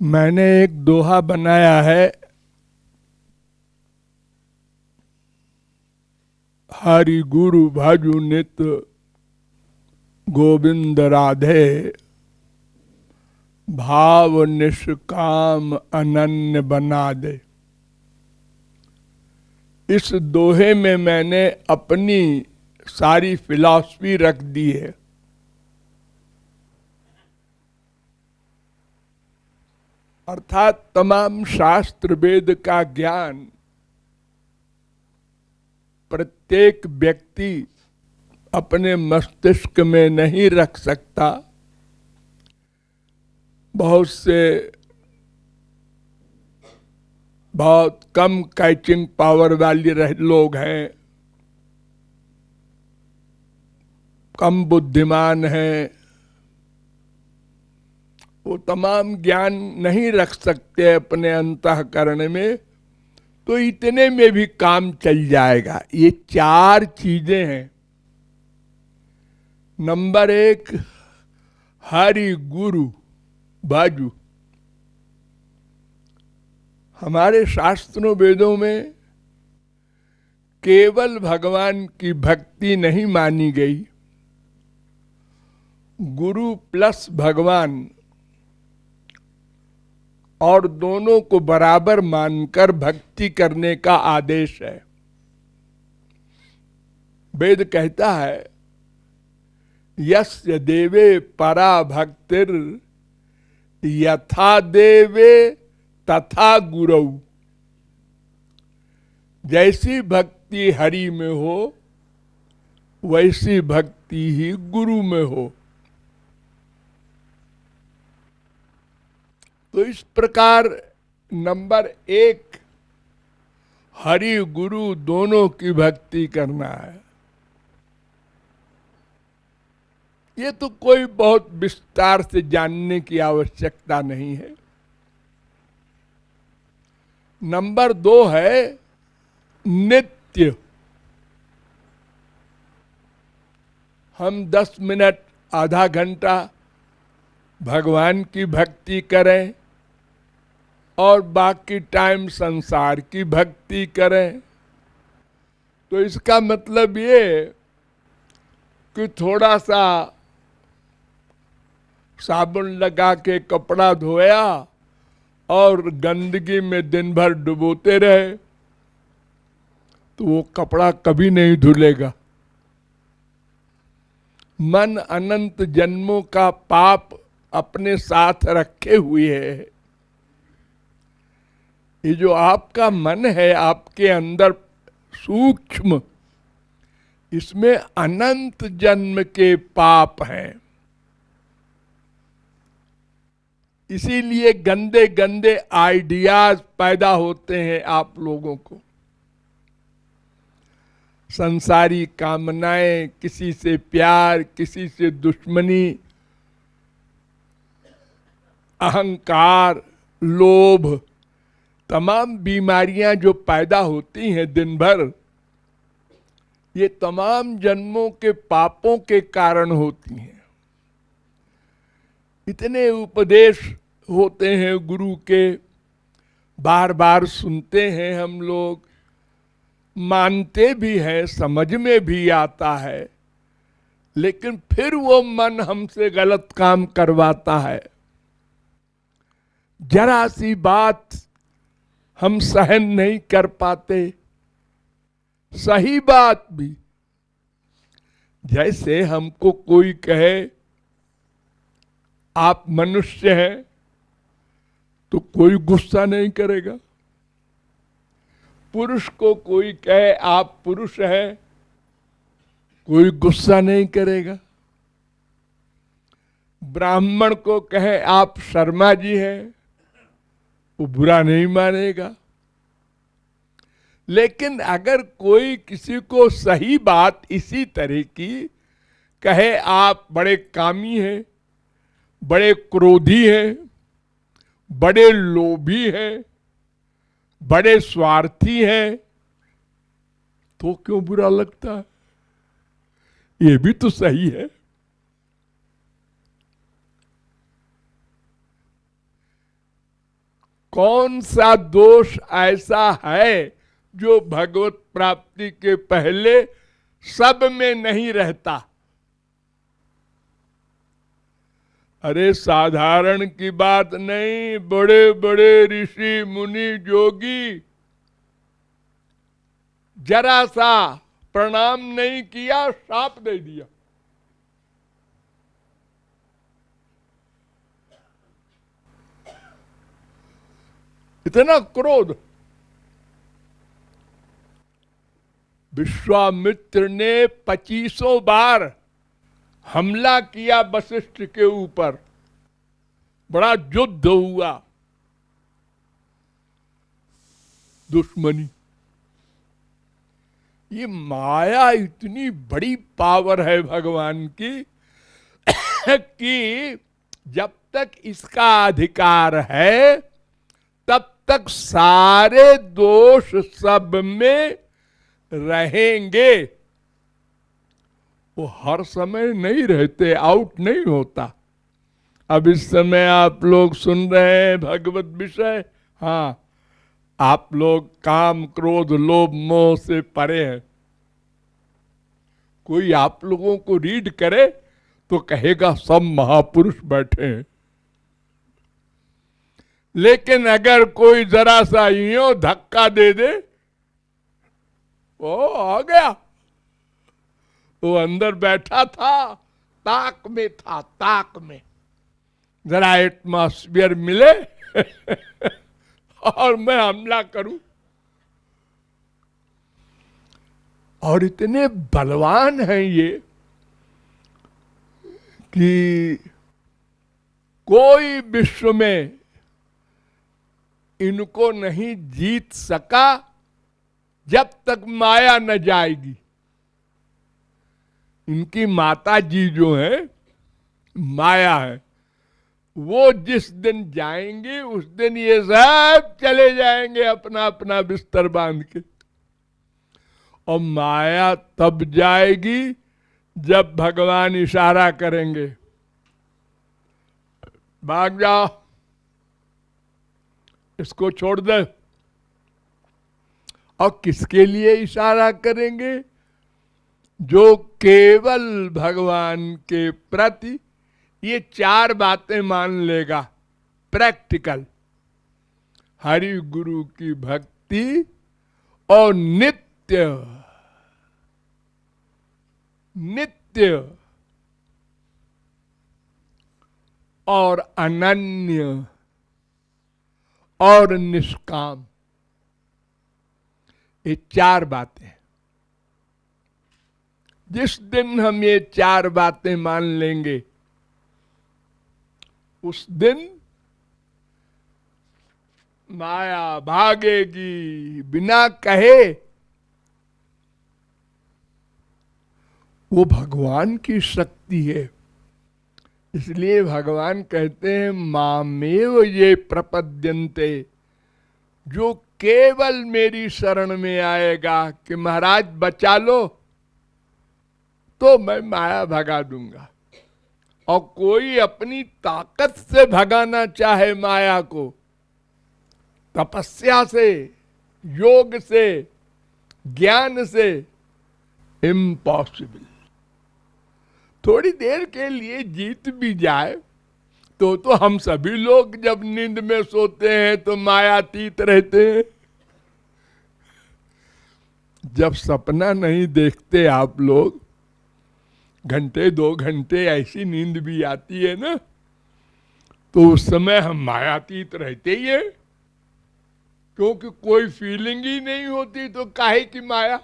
मैंने एक दोहा बनाया है, हरि गुरु भजु नित गोविंद राधे, भाव निष्काम अनन्य बना दे। इस दोहे में मैंने अपनी सारी फिलॉसफी रख दी है। अर्थात तमाम शास्त्र वेद का ज्ञान प्रत्येक व्यक्ति अपने मस्तिष्क में नहीं रख सकता। बहुत कम कैचिंग पावर वाले लोग हैं, कम बुद्धिमान हैं, वो तमाम ज्ञान नहीं रख सकते अपने अंतःकरण में, तो इतने में भी काम चल जाएगा। ये चार चीजें हैं। नंबर एक, हरि गुरु भजु। हमारे शास्त्रों वेदों में केवल भगवान की भक्ति नहीं मानी गई, गुरु प्लस भगवान और दोनों को बराबर मानकर भक्ति करने का आदेश है। वेद कहता है, यस्य देवे परा भक्तिर यथा देवे तथा गुरु। जैसी भक्ति हरि में हो वैसी भक्ति ही गुरु में हो। तो इस प्रकार नंबर एक, हरि गुरु दोनों की भक्ति करना है। ये तो कोई बहुत विस्तार से जानने की आवश्यकता नहीं है। नंबर दो है नित्य। हम 10 मिनट आधा घंटा भगवान की भक्ति करें और बाकी टाइम संसार की भक्ति करें, तो इसका मतलब ये कि थोड़ा सा साबुन लगा के कपड़ा धोया और गंदगी में दिन भर डुबोते रहे तो वो कपड़ा कभी नहीं धुलेगा। मन अनंत जन्मों का पाप अपने साथ रखे हुए है। ये जो आपका मन है आपके अंदर सूक्ष्म, इसमें अनंत जन्म के पाप हैं। इसीलिए गंदे गंदे आइडियाज पैदा होते हैं आप लोगों को। संसारी कामनाएं, किसी से प्यार, किसी से दुश्मनी, अहंकार, लोभ, तमाम बीमारियां जो पैदा होती हैं दिन भर, ये तमाम जन्मों के पापों के कारण होती हैं। इतने उपदेश होते हैं गुरु के, बार बार सुनते हैं हम लोग, मानते भी हैं, समझ में भी आता है, लेकिन फिर वो मन हमसे गलत काम करवाता है। जरा सी बात हम सहन नहीं कर पाते, सही बात भी। जैसे हमको कोई कहे आप मनुष्य हैं, तो कोई गुस्सा नहीं करेगा। पुरुष को कोई कहे आप पुरुष हैं, कोई गुस्सा नहीं करेगा। ब्राह्मण को कहे आप शर्मा जी हैं, वो बुरा नहीं मानेगा। लेकिन अगर कोई किसी को सही बात इसी तरह की कहे, आप बड़े कामी हैं, बड़े क्रोधी हैं, बड़े लोभी हैं, बड़े स्वार्थी हैं, तो क्यों बुरा लगता है? ये भी तो सही है। कौन सा दोष ऐसा है जो भगवत प्राप्ति के पहले सब में नहीं रहता? अरे साधारण की बात नहीं, बड़े बड़े ऋषि मुनि जोगी जरा सा प्रणाम नहीं किया, शाप दे दिया। इतना क्रोध। विश्वामित्र ने 25 बार हमला किया वशिष्ठ के ऊपर, बड़ा युद्ध हुआ, दुश्मनी। ये माया इतनी बड़ी पावर है भगवान की कि जब तक इसका अधिकार है तब तक सारे दोष सब में रहेंगे। वो हर समय नहीं रहते, आउट नहीं होता। अब इस समय आप लोग सुन रहे हैं भगवत विषय, हाँ, आप लोग काम क्रोध लोभ मोह से परे हैं। कोई आप लोगों को रीड करे तो कहेगा सब महापुरुष बैठे हैं, लेकिन अगर कोई जरा सा यूं धक्का दे दे, ओ आ गया, वो अंदर बैठा था, ताक में था, ताक में, जरा एटमॉस्फेयर मिले और मैं हमला करूं। और इतने बलवान हैं ये कि कोई विश्व में इनको नहीं जीत सका जब तक माया न जाएगी। इनकी माता जी जो है माया है, वो जिस दिन जाएंगे उस दिन ये सब चले जाएंगे अपना अपना बिस्तर बांध के। और माया तब जाएगी जब भगवान इशारा करेंगे, भाग जाओ, इसको छोड़ दे। और किसके लिए इशारा करेंगे? जो केवल भगवान के प्रति ये 4 बातें मान लेगा, प्रैक्टिकल, हरि गुरु की भक्ति और नित्य नित्य और अनन्य और निष्काम, ये 4 बातें। जिस दिन हम ये 4 बातें मान लेंगे उस दिन माया भागेगी बिना कहे। वो भगवान की शक्ति है। इसलिए भगवान कहते हैं मामेव ये प्रपद्यन्ते, जो केवल मेरी शरण में आएगा कि महाराज बचा लो, तो मैं माया भगा दूंगा। और कोई अपनी ताकत से भगाना चाहे माया को, तपस्या से, योग से, ज्ञान से, इम्पॉसिबल। थोड़ी देर के लिए जीत भी जाए तो हम सभी लोग जब नींद में सोते हैं तो मायातीत रहते हैं। जब सपना नहीं देखते आप लोग, घंटे 2 घंटे ऐसी नींद भी आती है ना, तो उस समय हम मायातीत रहते ही है, क्योंकि कोई फीलिंग ही नहीं होती तो काहे की माया।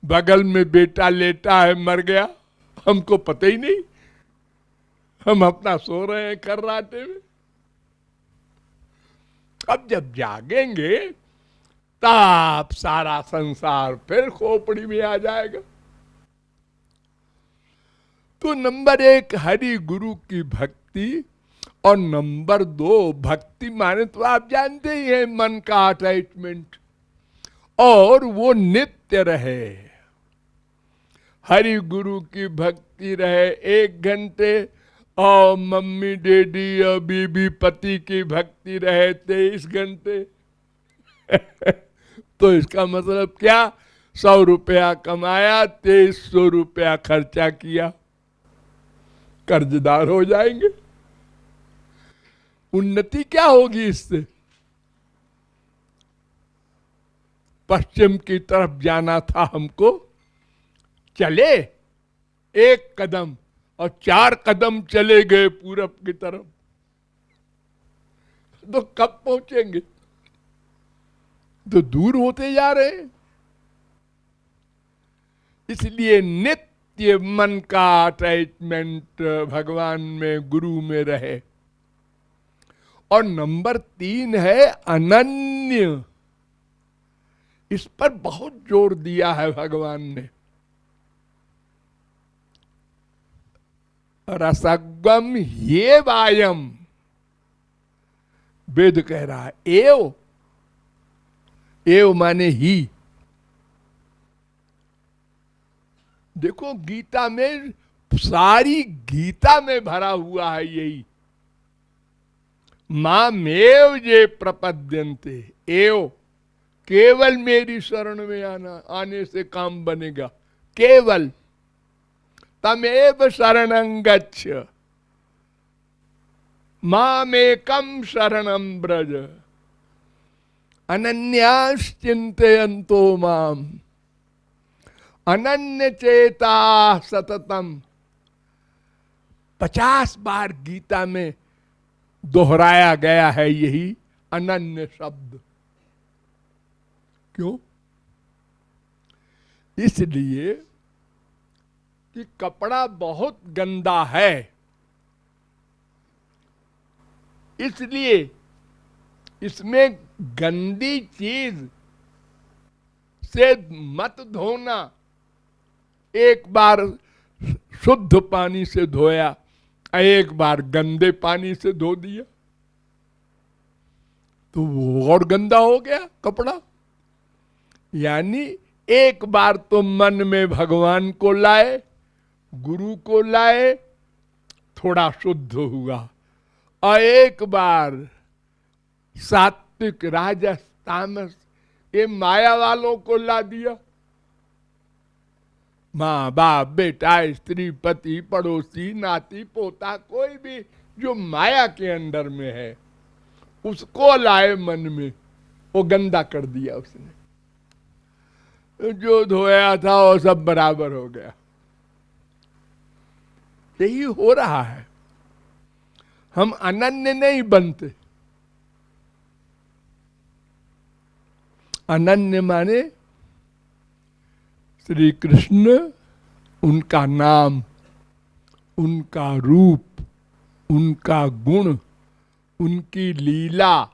बगल में बेटा लेटा है, मर गया, हमको पता ही नहीं, हम अपना सो रहे हैं खर्राटे में। अब जब जागेंगे तब सारा संसार फिर खोपड़ी में आ जाएगा। तो नंबर 1 हरि गुरु की भक्ति, और नंबर 2 भक्ति माने तो आप जानते ही हैं मन का अटैचमेंट, और वो नित्य रहे। हरि गुरु की भक्ति रहे 1 घंटे, और मम्मी डैडी और बीबी पति की भक्ति रहे 23 घंटे। तो इसका मतलब क्या, 100 रुपया कमाया, 2300 रुपया खर्चा किया, कर्जदार हो जाएंगे। उन्नति क्या होगी इससे? पश्चिम की तरफ जाना था हमको, चले 1 कदम और 4 कदम चले गए पूरब की तरफ, तो कब पहुंचेंगे? तो दूर होते जा रहे हैं। इसलिए नित्य मन का अटैचमेंट भगवान में, गुरु में रहे। और नंबर 3 है अनन्य। इस पर बहुत जोर दिया है भगवान ने। रसगम ये वायम, वेद कह रहा है एव, एव माने ही। देखो गीता में, सारी गीता में भरा हुआ है यही, मामेव ये प्रपद्यन्ते, एव केवल मेरी शरण में आने से काम बनेगा, केवल तमेव शरणं गच्छ मामेकं शरणं ब्रज अनन्याश्चिन्तयन्तो माम अनन्य चेता सततम। 50 बार गीता में दोहराया गया है यही अनन्य शब्द। क्यों? इसलिए कि कपड़ा बहुत गंदा है, इसलिए इसमें गंदी चीज से मत धोना। एक बार शुद्ध पानी से धोया, एक बार गंदे पानी से धो दिया, तो वो और गंदा हो गया कपड़ा। यानी एक बार तो मन में भगवान को लाए, गुरु को लाए, थोड़ा शुद्ध हुआ, और एक बार सात्विक राजस तामस ये माया वालों को ला दिया। माँ बाप बेटा स्त्री पति पड़ोसी नाती पोता कोई भी जो माया के अंदर में है उसको लाए मन में, वो गंदा कर दिया उसने। जो धोया था वो सब बराबर हो गया। यही हो रहा है। हम अनन्य नहीं बनते। अनन्य माने श्री कृष्ण, उनका नाम, उनका रूप, उनका गुण, उनकी लीला,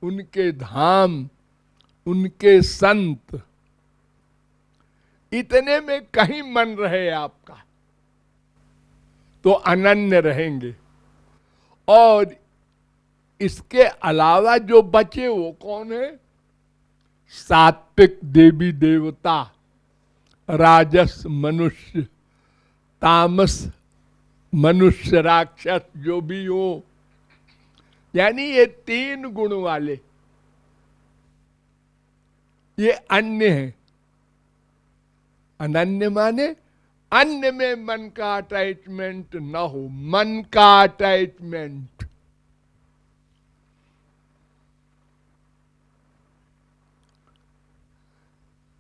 उनके धाम, उनके संत, इतने में कहीं मन रहे आपका तो अनन्य रहेंगे। और इसके अलावा जो बचे वो कौन है? सात्विक देवी देवता, राजस मनुष्य, तामस मनुष्य राक्षस जो भी हो, यानी ये 3 गुण वाले, ये अन्य है। अनन्य माने अन्य में मन का अटैचमेंट न हो, मन का अटैचमेंट।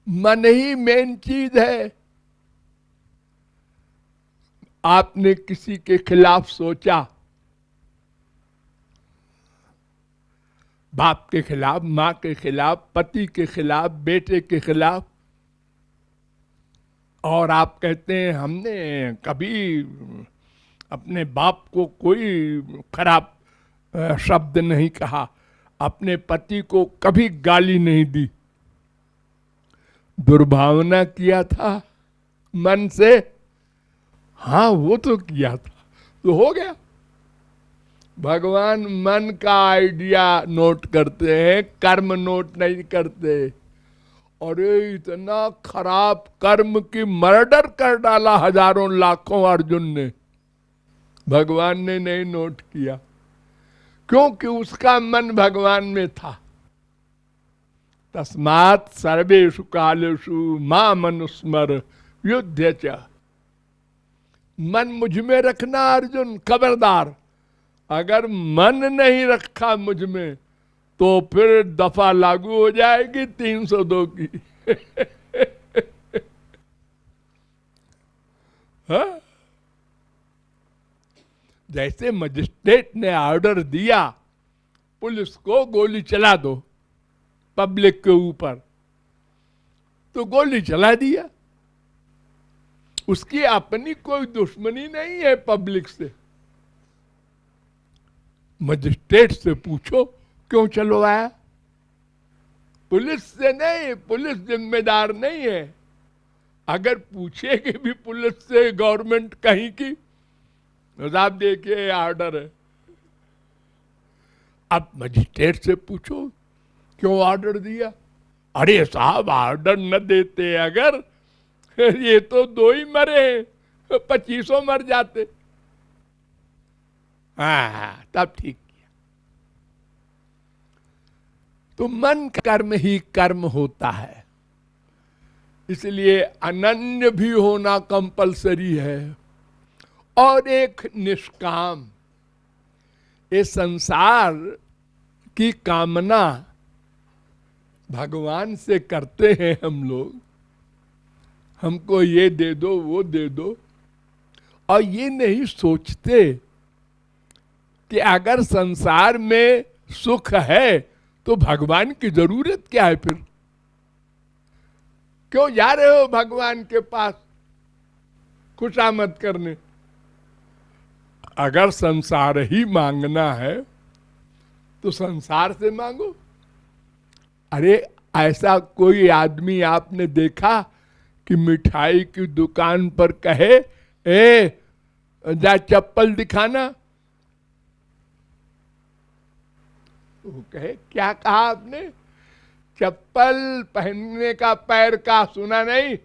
मन ही मेन चीज है। आपने किसी के खिलाफ सोचा, बाप के खिलाफ, मां के खिलाफ, पति के खिलाफ, बेटे के खिलाफ, और आप कहते हैं हमने कभी अपने बाप को कोई खराब शब्द नहीं कहा, अपने पति को कभी गाली नहीं दी, दुर्भावना किया था मन से, हाँ वो तो किया था, तो हो गया। भगवान मन का आइडिया नोट करते हैं, कर्म नोट नहीं करते। अरे इतना खराब कर्म की मर्डर कर डाला हजारों लाखों अर्जुन ने, भगवान ने नहीं नोट किया, क्योंकि उसका मन भगवान में था। तस्मात् सर्वेषु कालेषु माम अनुस्मर युध्य च। मन मुझ में रखना अर्जुन, खबरदार। अगर मन नहीं रखा मुझ में तो फिर दफा लागू हो जाएगी 302 की। हाँ? जैसे मजिस्ट्रेट ने ऑर्डर दिया पुलिस को गोली चला दो पब्लिक के ऊपर, तो गोली चला दिया। उसकी अपनी कोई दुश्मनी नहीं है पब्लिक से। मजिस्ट्रेट से पूछो क्यों चलवाया, पुलिस से नहीं। पुलिस जिम्मेदार नहीं है। अगर पूछेगी भी पुलिस से गवर्नमेंट कहीं की, तो साहब देखिए ऑर्डर है। अब मजिस्ट्रेट से पूछो क्यों ऑर्डर दिया, अरे साहब ऑर्डर न देते अगर ये तो 2 ही मरे हैं, 25 मर जाते। हाँ, तब ठीक किया। तो मन कर्म ही कर्म होता है, इसलिए अनन्य भी होना कंपलसरी है। और एक निष्काम, ये संसार की कामना भगवान से करते हैं हम लोग, हमको ये दे दो वो दे दो, और ये नहीं सोचते कि अगर संसार में सुख है तो भगवान की जरूरत क्या है। फिर क्यों जा रहे हो भगवान के पास खुशामद करने। अगर संसार ही मांगना है तो संसार से मांगो। अरे ऐसा कोई आदमी आपने देखा कि मिठाई की दुकान पर कहे ए जा चप्पल दिखाना, वो कहे क्या कहा आपने, चप्पल पहनने का पैर का सुना नहीं।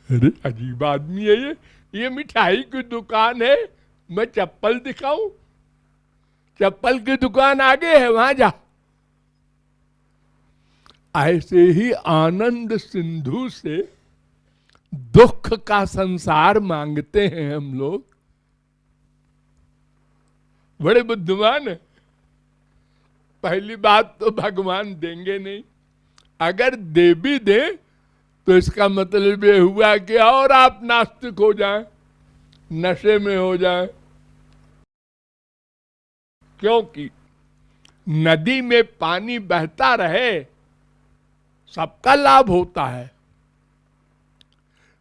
अरे अजीब आदमी है ये मिठाई की दुकान है, मैं चप्पल दिखाऊं, चप्पल की दुकान आगे है वहां जा। ऐसे ही आनंद सिंधु से दुख का संसार मांगते हैं हम लोग। बड़े बुद्धिमान है। पहली बात तो भगवान देंगे नहीं, अगर दे भी दे तो इसका मतलब ये हुआ कि और आप नास्तिक हो जाएं, नशे में हो जाएं। क्योंकि नदी में पानी बहता रहे सबका लाभ होता है,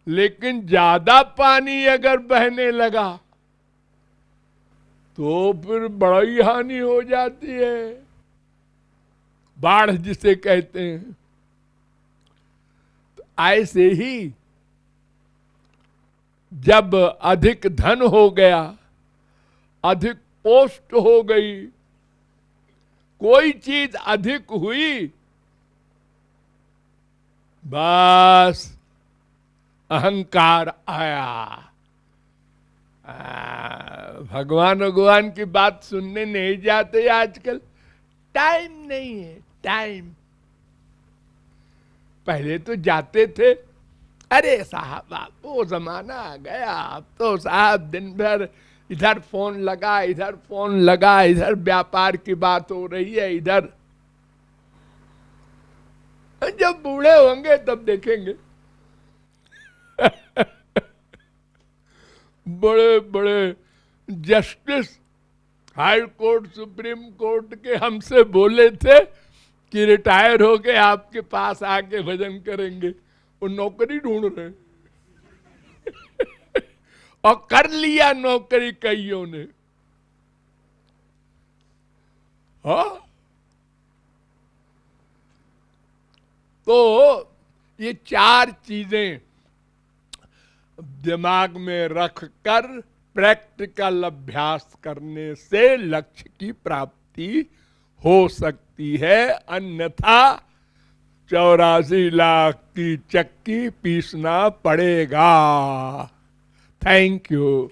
लेकिन ज्यादा पानी अगर बहने लगा तो फिर बड़ी हानि हो जाती है, बाढ़ जिसे कहते हैं। तो ऐसे ही जब अधिक धन हो गया, अधिक पोस्ट हो गई, कोई चीज अधिक हुई, बस अहंकार आया। भगवान की बात सुनने नहीं जाते आजकल, टाइम नहीं है। टाइम पहले तो जाते थे, अरे साहब आप वो जमाना आ गया, अब तो साहब दिन भर इधर फोन लगा, इधर फोन लगा, इधर व्यापार की बात हो रही है, इधर। जब बूढ़े होंगे तब देखेंगे। बड़े बड़े justice high court supreme court के हमसे बोले थे कि रिटायर होके आपके पास आके भजन करेंगे, वो नौकरी ढूंढ रहे और कर लिया नौकरी कईयों ने। हाँ, तो ये 4 चीजें दिमाग में रखकर प्रैक्टिकल अभ्यास करने से लक्ष्य की प्राप्ति हो सकती है, अन्यथा 84 लाख की चक्की पीसना पड़ेगा। Thank you.